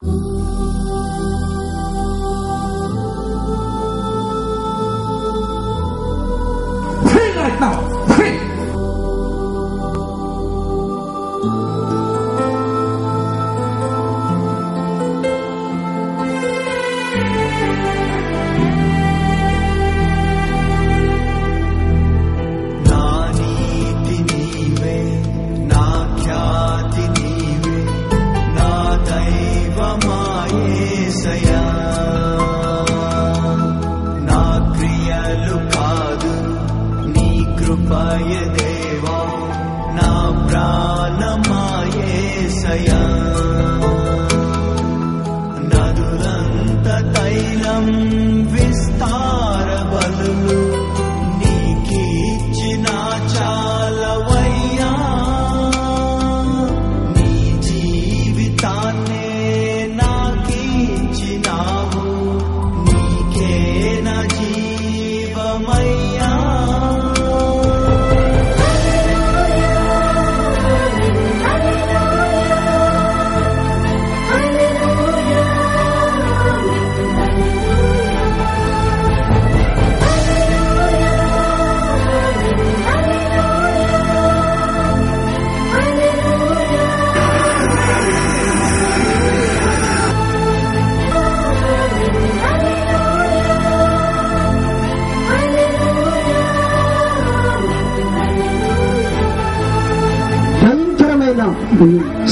Pray right now. Pray.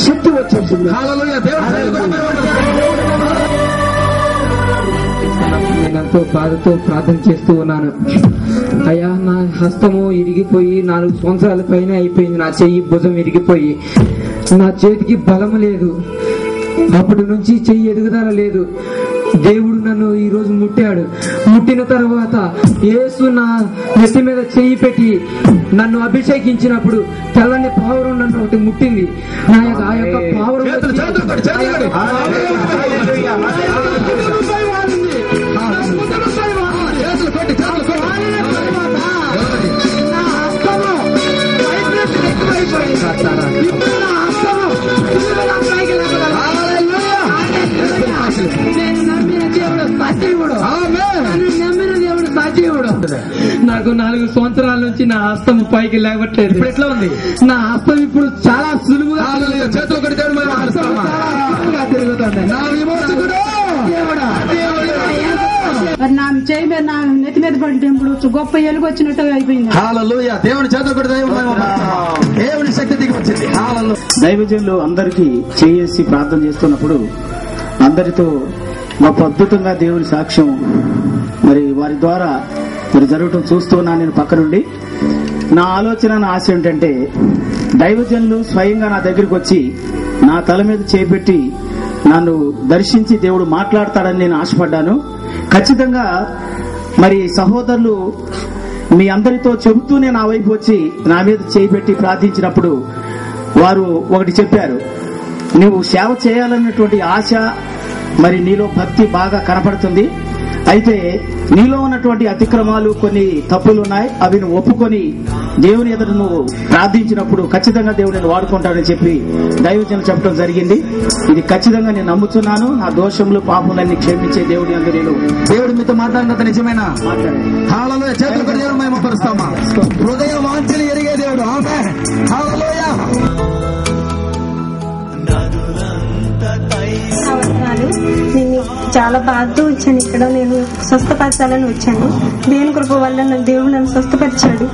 శక్తి వచ్చేసింది. నేనంతో బాధతో ప్రార్థన చేస్తూ ఉన్నాను. అయ్యా, నా హస్తము ఇరిగిపోయి 4 సంవత్సరాల పైన అయిపోయింది. నా చెయ్యి భుజం ఇరిగిపోయి నా చేతికి బలము లేదు. అప్పటి నుంచి చెయ్యి ఎదుగుదల లేదు. దేవుడు నన్ను ఈ రోజు ముట్టాడు. ముట్టిన తర్వాత యేసు నా నెత్తి మీద చెయ్యి పెట్టి నన్ను అభిషేకించినప్పుడు తెల్లని పావురం నన్ను ఒకటి ముట్టింది. నా ఆ యొక్క పావురం నాకు 4 సంవత్సరాల నుంచి నా హస్తం పైకి లేవట్లేదు. ఇప్పుడు ఎట్లా ఉంది? నా హస్తం ఇప్పుడు చాలా సులువుగా చేతులు కొట్టి తిరుగుతుంది. నా చేయి మీద నా నెత్తి మీద పడినప్పుడు గొప్ప ఎలుగు వచ్చినట్టు అయిపోయింది. హల్లెలూయా. దేవుని చేతులు కొట్టి దేవుని శక్తి దిగి వచ్చింది. దైవజనులు అందరికీ చేసి ప్రార్థన చేస్తున్నప్పుడు అందరితో గొప్ప అద్భుతంగా దేవుని సాక్ష్యం మరి వారి ద్వారా మరి జరగటం చూస్తున్నా. నేను పక్క నుండి నా ఆలోచన, నా ఆశ ఏంటంటే దైవజనులు స్వయంగా నా దగ్గరికి వచ్చి నా తల మీద చేపెట్టి నన్ను దర్శించి దేవుడు మాట్లాడతాడని నేను ఆశపడ్డాను. ఖచ్చితంగా మరి సహోదరులు మీ అందరితో చెబుతూనే నా వైపు వచ్చి నా మీద చేపెట్టి ప్రార్థించినప్పుడు వారు ఒకటి చెప్పారు, నువ్వు సేవ చేయాలన్నటువంటి ఆశ మరి నీలో భక్తి బాగా కనపడుతుంది. అయితే నీలో ఉన్నటువంటి అతిక్రమాలు, కొన్ని తప్పులు ఉన్నాయి. అవి నువ్వు ఒప్పుకొని దేవుని ఎదుట నువ్వు ప్రార్థించినప్పుడు ఖచ్చితంగా దేవుడిని వాడుకుంటాడని చెప్పి దైవజనులు చెప్పడం జరిగింది. ఇది ఖచ్చితంగా నేను నమ్ముతున్నాను. నా దోషములు, పాపములన్నీ క్షమించే దేవుడి అందు నేను దేవుడు మీతో మాట్లాడినంత నిజమేనా? హల్లెలూయా. చేతులు కొట్టి దేవుడు మహిమపరుస్తామా? హృదయ వాంఛలు ఎరిగే దేవుడు. ఆమేన్. హల్లెలూయా. నేను చాలా బాధతో వచ్చాను. ఇక్కడ నేను స్వస్థపరచాలని వచ్చాను. దేవుని కృప వల్ల దేవుడు నన్ను స్వస్థపరిచాడు.